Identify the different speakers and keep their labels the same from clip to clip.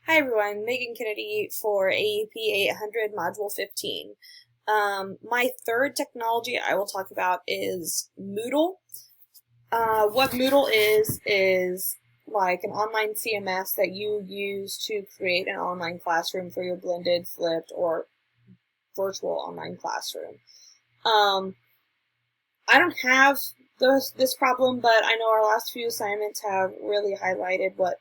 Speaker 1: Hi everyone, Megan Kennedy for AEP 800 Module 15. My third technology I will talk about is Moodle. What Moodle is like an online CMS that you use to create an online classroom for your blended, flipped, or virtual online classroom. I don't have this problem, but I know our last few assignments have really highlighted what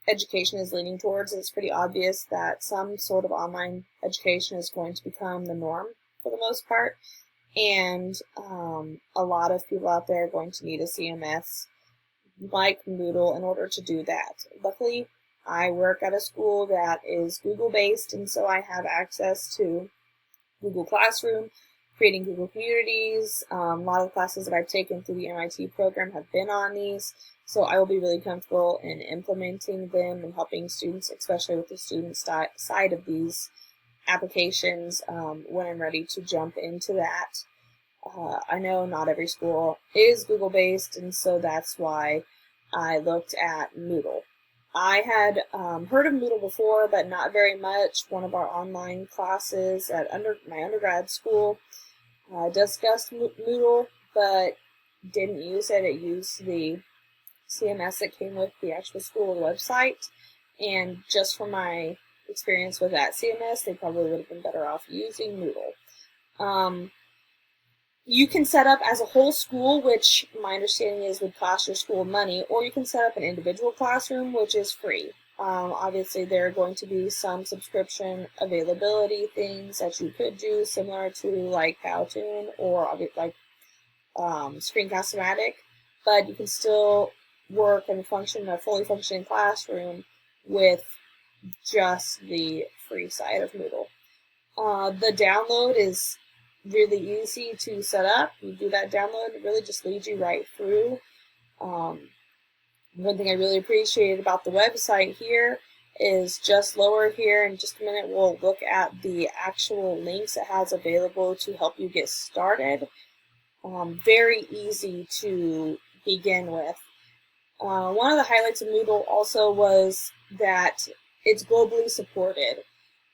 Speaker 1: education is leaning towards. It's pretty obvious that some sort of online education is going to become the norm for the most part, and a lot of people out there are going to need a CMS like Moodle in order to do that. Luckily, I work at a school that is Google based, and so I have access to Google Classroom, creating Google Communities. A lot of the classes that I've taken through the MIT program have been on these, so I will be really comfortable in implementing them and helping students, especially with the student side of these applications, when I'm ready to jump into that. I know not every school is Google-based, and so that's why I looked at Moodle. I had heard of Moodle before, but not very much. One of our online classes at my undergrad school discussed Moodle, but didn't use it. It used the CMS that came with the actual school website, and just from my experience with that CMS, they probably would have been better off using Moodle. You can set up as a whole school, which my understanding is would cost your school money, or you can set up an individual classroom, which is free. Obviously, there are going to be some subscription availability things that you could do, similar to like Powtoon or like Screencast-O-Matic, but you can still work and function in a fully functioning classroom with just the free side of Moodle. The download is really easy to set up. You do that download, it really just leads you right through. One thing I really appreciated about the website here is just lower here in just a minute we'll look at the actual links it has available to help you get started. Very easy to begin with. One of the highlights of Moodle also was that it's globally supported,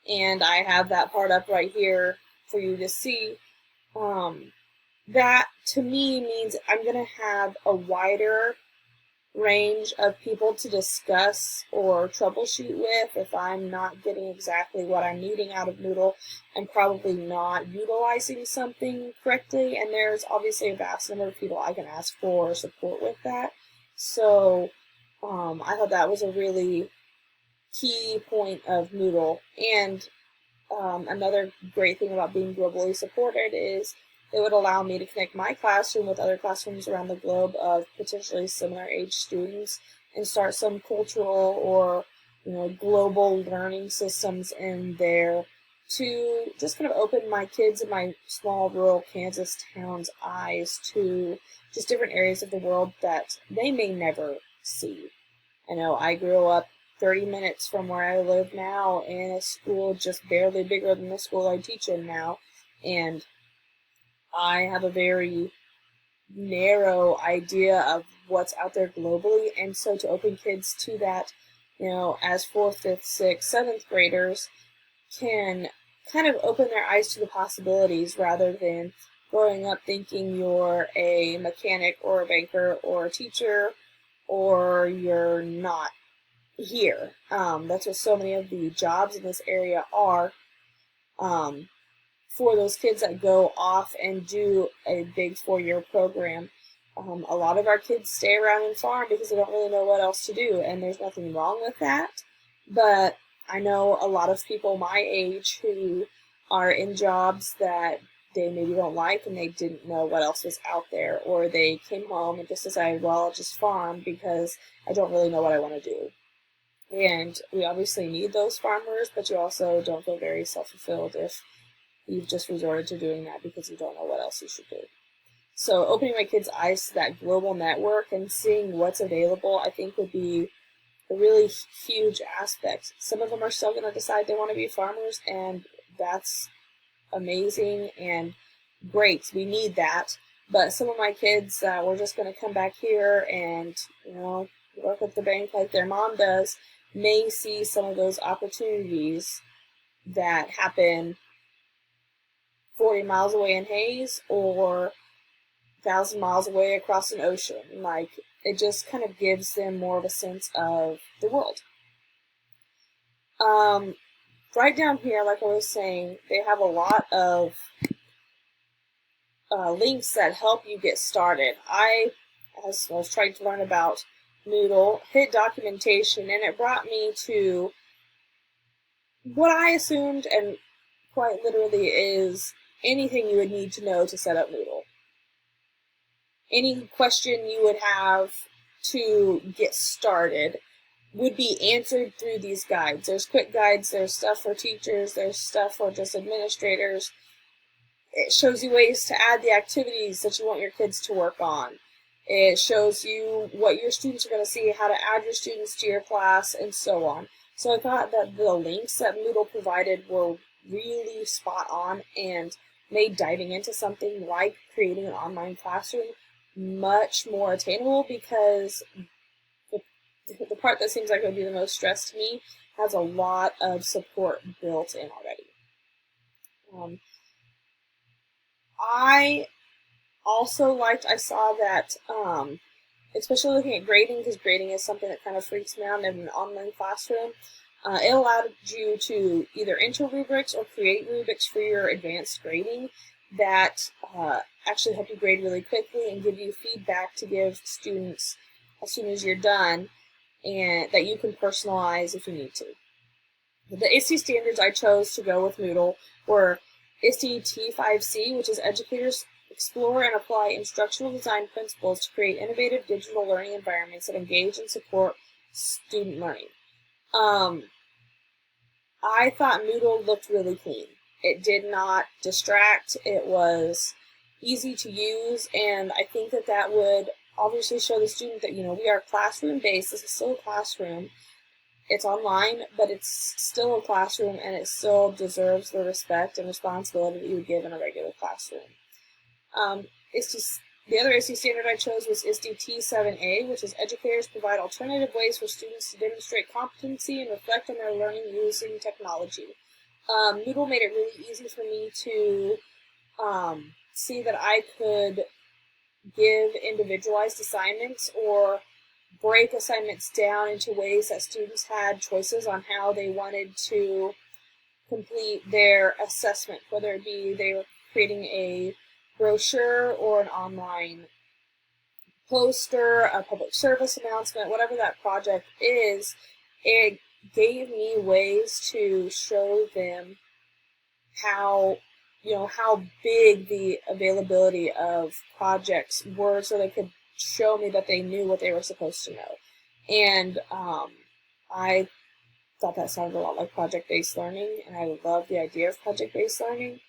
Speaker 1: and I have that part up right here for you to see. That to me means I'm going to have a wider range of people to discuss or troubleshoot with. If I'm not getting exactly what I'm needing out of Moodle, I'm probably not utilizing something correctly, and there's obviously a vast number of people I can ask for support with that. So I thought that was a really key point of Moodle. And another great thing about being globally supported is it would allow me to connect my classroom with other classrooms around the globe of potentially similar age students and start some cultural or global learning systems in there to just kind of open my kids in my small rural Kansas town's eyes to just different areas of the world that they may never see. I know I grew up 30 minutes from where I live now in a school just barely bigger than the school I teach in now, and I have a very narrow idea of what's out there globally, and so to open kids to that, as 4th, 5th, 6th, 7th graders can kind of open their eyes to the possibilities rather than growing up thinking you're a mechanic or a banker or a teacher or you're not here. That's what so many of the jobs in this area are. For those kids that go off and do a big 4-year program, a lot of our kids stay around and farm because they don't really know what else to do, and there's nothing wrong with that. But I know a lot of people my age who are in jobs that they maybe don't like and they didn't know what else was out there, or they came home and just decided, well, I'll just farm because I don't really know what I want to do. And we obviously need those farmers, but you also don't feel very self-fulfilled if you've just resorted to doing that because you don't know what else you should do. So opening my kids' eyes to that global network and seeing what's available, I think would be a really huge aspect. Some of them are still going to decide they want to be farmers, and that's amazing and great. We need that. But some of my kids were just going to come back here and, work at the bank like their mom does, may see some of those opportunities that happen 40 miles away in Hayes or 1,000 miles away across an ocean. Like, it just kind of gives them more of a sense of the world. Right down here, like I was saying, they have a lot of links that help you get started. As I was trying to learn about Moodle, hit documentation, and it brought me to what I assumed, and quite literally is anything you would need to know to set up Moodle. Any question you would have to get started would be answered through these guides. There's quick guides, there's stuff for teachers, there's stuff for just administrators. It shows you ways to add the activities that you want your kids to work on. It shows you what your students are going to see, how to add your students to your class, and so on. So I thought that the links that Moodle provided were really spot on and made diving into something like creating an online classroom much more attainable, because the part that seems like it would be the most stress to me has a lot of support built in already. I saw that, especially looking at grading, because grading is something that kind of freaks me out in an online classroom, it allowed you to either enter rubrics or create rubrics for your advanced grading that actually help you grade really quickly and give you feedback to give students as soon as you're done, and that you can personalize if you need to. The ISTE standards I chose to go with Moodle were ISTE T5C, which is Educators Explore and Apply Instructional Design Principles to Create Innovative Digital Learning Environments that Engage and Support Student Learning. I thought Moodle looked really clean. It did not distract. It was easy to use, and I think that that would obviously show the student that, we are classroom-based. This is still a classroom. It's online, but it's still a classroom, and it still deserves the respect and responsibility that you would give in a regular classroom. The other ISTE standard I chose was ISTE T7A, which is Educators Provide Alternative Ways for Students to Demonstrate Competency and Reflect on Their Learning Using Technology. Moodle made it really easy for me to see that I could give individualized assignments or break assignments down into ways that students had choices on how they wanted to complete their assessment, whether it be they were creating a brochure or an online poster, a public service announcement, whatever that project is. It gave me ways to show them how big the availability of projects were, so they could show me that they knew what they were supposed to know. And I thought that sounded a lot like project-based learning, and I love the idea of project-based learning.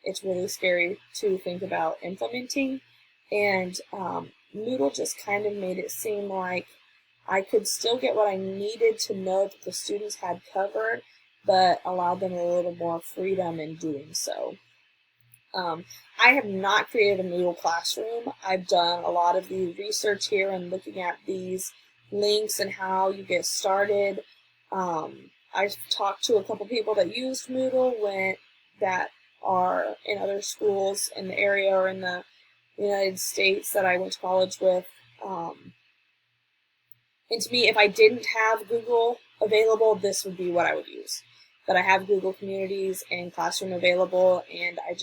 Speaker 1: It's really scary to think about implementing, and Moodle just kind of made it seem like I could still get what I needed to know that the students had covered, but allowed them a little more freedom in doing so. I have not created a Moodle classroom. I've done a lot of the research here and looking at these links and how you get started. I've talked to a couple people that used Moodle that are in other schools in the area or in the United States that I went to college with. And to me, if I didn't have Google available, this would be what I would use. But I have Google Communities and Classroom available, and I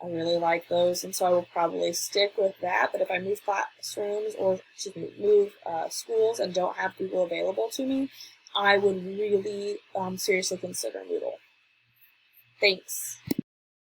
Speaker 1: really like those, and so I will probably stick with that. But if I move classrooms or move schools and don't have Google available to me, I would really seriously consider Moodle. Thanks.